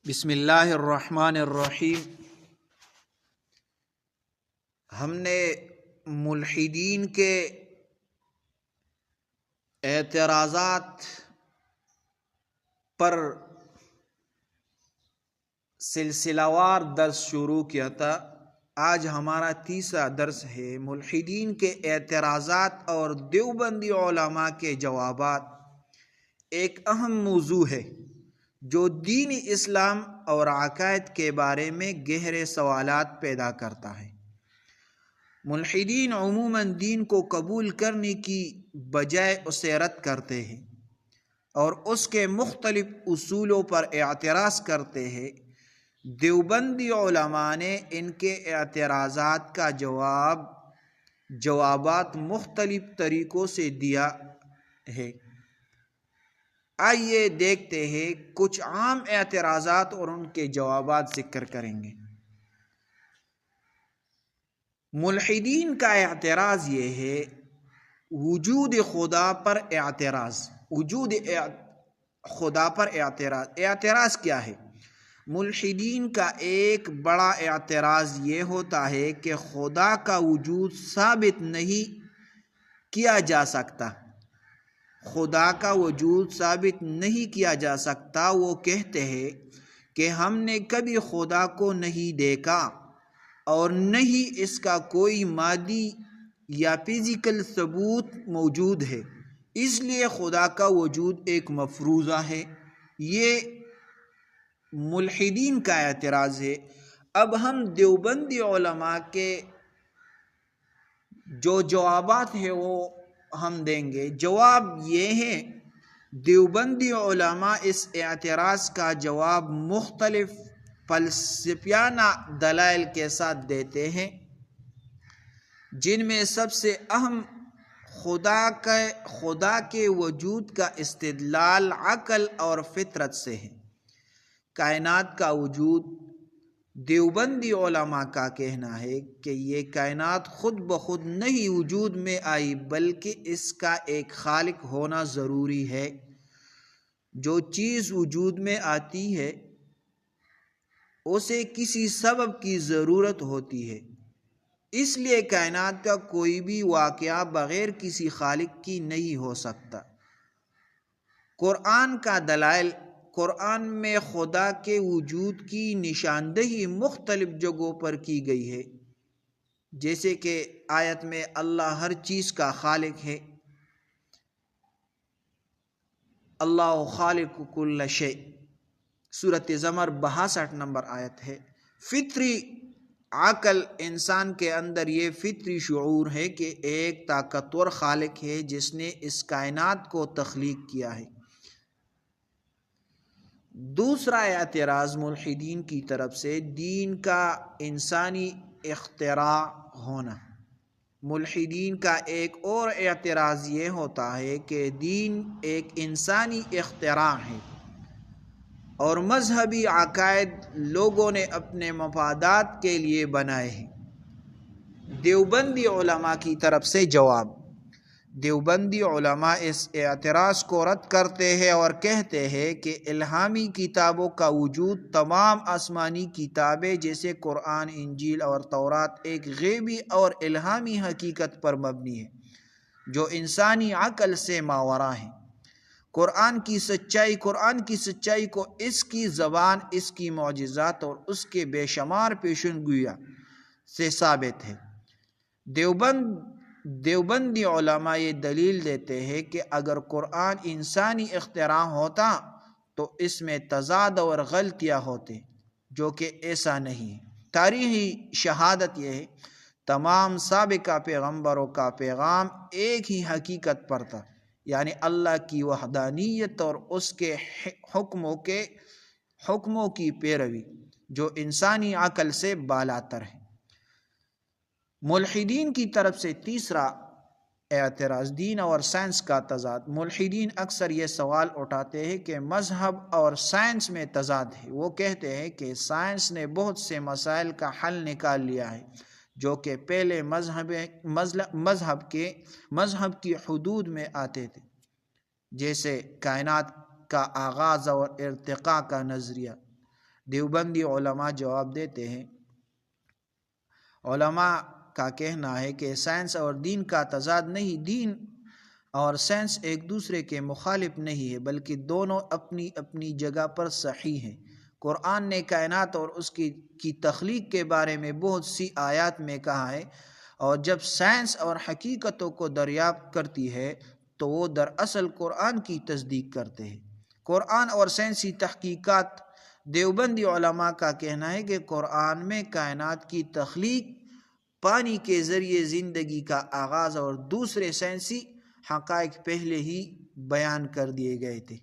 بسم اللہ الرحمن الرحیم۔ ہم نے ملحدین کے اعتراضات پر سلسلہ وار درس شروع کیا تھا۔ آج ہمارا تیسرا درس ہے ملحدین کے اعتراضات اور دیوبندی علماء کے جوابات۔ ایک اہم موضوع ہے جو دین اسلام اور عقائد کے بارے میں گہرے سوالات پیدا کرتا ہے۔ ملحدین عموماً دین کو قبول کرنے کی بجائے اسے رد کرتے ہیں اور اس کے مختلف اصولوں پر اعتراض کرتے ہیں۔ دیوبندی علماء نے ان کے اعتراضات کا جوابات مختلف طریقوں سے دیا ہے۔ آئیے دیکھتے ہیں کچھ عام اعتراضات اور ان کے جوابات ذکر کریں گے۔ ملحدین کا اعتراض یہ ہے وجود خدا پر اعتراض۔ خدا پر اعتراض کیا ہے؟ ملحدین کا ایک بڑا اعتراض یہ ہوتا ہے کہ خدا کا وجود ثابت نہیں کیا جا سکتا۔ خدا کا وجود ثابت نہیں کیا جا سکتا۔ وہ کہتے ہیں کہ ہم نے کبھی خدا کو نہیں دیکھا اور نہ ہی اس کا کوئی مادی یا فزیکل ثبوت موجود ہے، اس لیے خدا کا وجود ایک مفروضہ ہے۔ یہ ملحدین کا اعتراض ہے۔ اب ہم دیوبندی علماء کے جو جوابات ہیں وہ ہم دیں گے۔ جواب یہ ہے دیوبندی علماء اس اعتراض کا جواب مختلف فلسفیانہ دلائل کے ساتھ دیتے ہیں، جن میں سب سے اہم خدا کے وجود کا استدلال عقل اور فطرت سے ہے۔ کائنات کا وجود، دیوبندی علماء کا کہنا ہے کہ یہ کائنات خود بخود نہیں وجود میں آئی، بلکہ اس کا ایک خالق ہونا ضروری ہے۔ جو چیز وجود میں آتی ہے اسے کسی سبب کی ضرورت ہوتی ہے، اس لیے کائنات کا کوئی بھی واقعہ بغیر کسی خالق کی نہیں ہو سکتا۔ قرآن کا دلائل۔ قرآن میں خدا کے وجود کی نشاندہی مختلف جگہوں پر کی گئی ہے، جیسے کہ آیت میں اللہ ہر چیز کا خالق ہے، اللہ خالق کل شیء، سورۃ زمر 62 نمبر آیت ہے۔ فطری عقل، انسان کے اندر یہ فطری شعور ہے کہ ایک طاقتور خالق ہے جس نے اس کائنات کو تخلیق کیا ہے۔ دوسرا اعتراض ملحدین کی طرف سے دین کا انسانی اختراع ہونا۔ ملحدین کا ایک اور اعتراض یہ ہوتا ہے کہ دین ایک انسانی اختراع ہے اور مذہبی عقائد لوگوں نے اپنے مفادات کے لیے بنائے ہیں۔ دیوبندی علماء کی طرف سے جواب۔ دیوبندی علماء اس اعتراض کو رد کرتے ہیں اور کہتے ہیں کہ الہامی کتابوں کا وجود، تمام آسمانی کتابیں جیسے قرآن، انجیل اور تورات، ایک غیبی اور الہامی حقیقت پر مبنی ہے جو انسانی عقل سے ماوراء ہے۔ قرآن کی سچائی کو اس کی زبان، اس کی معجزات اور اس کے بے شمار پیشن گوئیاں سے ثابت ہے۔ دیوبندی علماء یہ دلیل دیتے ہیں کہ اگر قرآن انسانی اختراع ہوتا تو اس میں تضاد اور غلطیاں ہوتے، جو کہ ایسا نہیں ہے۔ تاریخی شہادت یہ ہے تمام سابقہ پیغمبروں کا پیغام ایک ہی حقیقت پر تھا، یعنی اللہ کی وحدانیت اور اس کے حکموں کی پیروی، جو انسانی عقل سے بالاتر ہے۔ ملحدین کی طرف سے تیسرا اعتراض دین اور سائنس کا تضاد۔ ملحدین اکثر یہ سوال اٹھاتے ہیں کہ مذہب اور سائنس میں تضاد ہے۔ وہ کہتے ہیں کہ سائنس نے بہت سے مسائل کا حل نکال لیا ہے جو کہ پہلے مذہب کی حدود میں آتے تھے، جیسے کائنات کا آغاز اور ارتقاء کا نظریہ۔ دیوبندی علماء جواب دیتے ہیں، علماء کا کہنا ہے کہ سائنس اور دین کا تضاد نہیں، دین اور سائنس ایک دوسرے کے مخالف نہیں ہے، بلکہ دونوں اپنی اپنی جگہ پر صحیح ہیں۔ قرآن نے کائنات اور اس کی تخلیق کے بارے میں بہت سی آیات میں کہا ہے، اور جب سائنس اور حقیقتوں کو دریافت کرتی ہے تو وہ دراصل قرآن کی تصدیق کرتے ہیں۔ قرآن اور سائنسی تحقیقات، دیوبندی علماء کا کہنا ہے کہ قرآن میں کائنات کی تخلیق، پانی کے ذریعے زندگی کا آغاز اور دوسرے سائنسی حقائق پہلے ہی بیان کر دیے گئے تھے،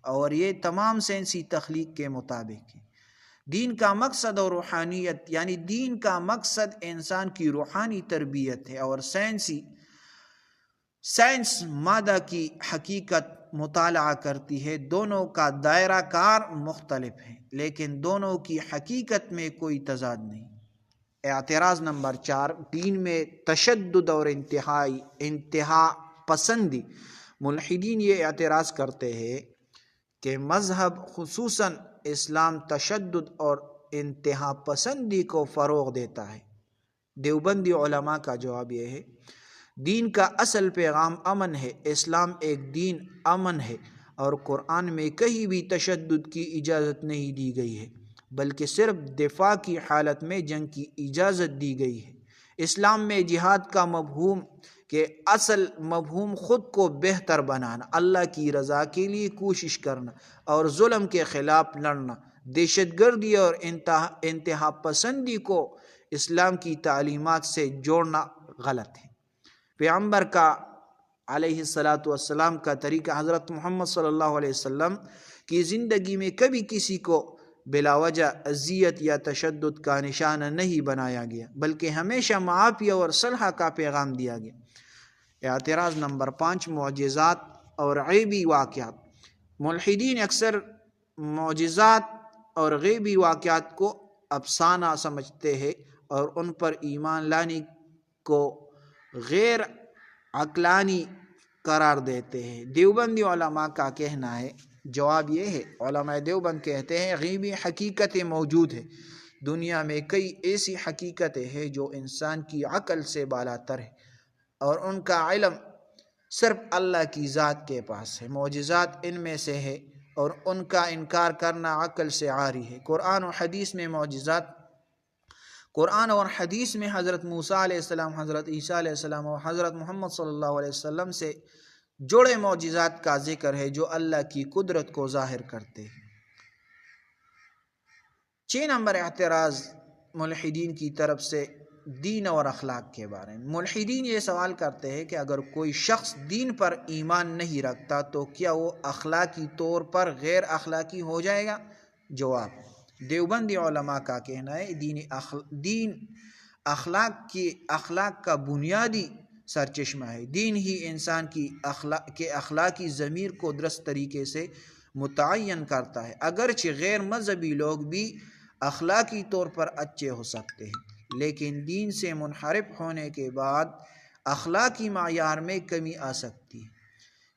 اور یہ تمام سائنسی تخلیق کے مطابق ہے۔ دین کا مقصد اور روحانیت، یعنی دین کا مقصد انسان کی روحانی تربیت ہے، اور سائنس مادہ کی حقیقت مطالعہ کرتی ہے۔ دونوں کا دائرہ کار مختلف ہے، لیکن دونوں کی حقیقت میں کوئی تضاد نہیں۔ اعتراض نمبر 4، دین میں تشدد اور انتہا پسندی۔ ملحدین یہ اعتراض کرتے ہیں کہ مذہب خصوصاً اسلام تشدد اور انتہا پسندی کو فروغ دیتا ہے۔ دیوبندی علماء کا جواب یہ ہے، دین کا اصل پیغام امن ہے، اسلام ایک دین امن ہے، اور قرآن میں کہیں بھی تشدد کی اجازت نہیں دی گئی ہے، بلکہ صرف دفاع کی حالت میں جنگ کی اجازت دی گئی ہے۔ اسلام میں جہاد کا مفہوم کہ اصل مفہوم خود کو بہتر بنانا، اللہ کی رضا کے لیے کوشش کرنا اور ظلم کے خلاف لڑنا، دہشت گردی اور انتہا پسندی کو اسلام کی تعلیمات سے جوڑنا غلط ہے۔ پیغمبر کا علیہ السلام کا طریقہ، حضرت محمد صلی اللہ علیہ وسلم کی زندگی میں کبھی کسی کو بلا وجہ اذیت یا تشدد کا نشانہ نہیں بنایا گیا، بلکہ ہمیشہ معافی اور صلح کا پیغام دیا گیا۔ اعتراض نمبر 5، معجزات اور غیبی واقعات۔ ملحدین اکثر معجزات اور غیبی واقعات کو افسانہ سمجھتے ہیں اور ان پر ایمان لانے کو غیر عقلانی قرار دیتے ہیں۔ دیوبندی علماء کا کہنا ہے، جواب یہ ہے، علماء دیوبند کہتے ہیں غیبی حقیقتیں موجود ہیں۔ دنیا میں کئی ایسی حقیقتیں ہیں جو انسان کی عقل سے بالاتر ہے، اور ان کا علم صرف اللہ کی ذات کے پاس ہے۔ معجزات ان میں سے ہے، اور ان کا انکار کرنا عقل سے عاری ہے۔ قرآن اور حدیث میں معجزات، قرآن اور حدیث میں حضرت موسیٰ علیہ السلام، حضرت عیسیٰ علیہ السلام اور حضرت محمد صلی اللہ علیہ وسلم سے جڑے معجزات کا ذکر ہے جو اللہ کی قدرت کو ظاہر کرتے ہیں۔ 6 نمبر اعتراض ملحدین کی طرف سے دین اور اخلاق کے بارے میں۔ ملحدین یہ سوال کرتے ہیں کہ اگر کوئی شخص دین پر ایمان نہیں رکھتا تو کیا وہ اخلاقی طور پر غیر اخلاقی ہو جائے گا؟ جواب، دیوبندی علماء کا کہنا ہے دین اخلاق کا بنیادی سرچشمہ ہے۔ دین ہی انسان کی اخلاقی ضمیر کو درست طریقے سے متعین کرتا ہے۔ اگرچہ غیر مذہبی لوگ بھی اخلاقی طور پر اچھے ہو سکتے ہیں، لیکن دین سے منحرف ہونے کے بعد اخلاقی معیار میں کمی آ سکتی ہے۔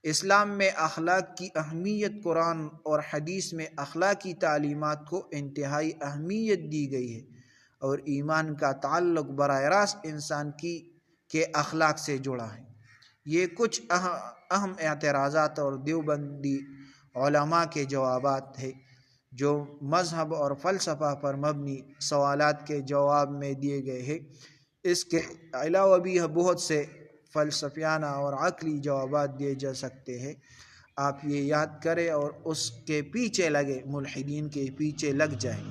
اسلام میں اخلاق کی اہمیت، قرآن اور حدیث میں اخلاقی تعلیمات کو انتہائی اہمیت دی گئی ہے، اور ایمان کا تعلق براہ راست انسان کے اخلاق سے جڑا ہے۔ یہ کچھ اہم اعتراضات اور دیوبندی علماء کے جوابات ہیں جو مذہب اور فلسفہ پر مبنی سوالات کے جواب میں دیے گئے ہیں۔ اس کے علاوہ بھی بہت سے فلسفیانہ اور عقلی جوابات دیے جا سکتے ہیں۔ آپ یہ یاد کریں اور اس کے پیچھے لگے، ملحدین کے پیچھے لگ جائیں۔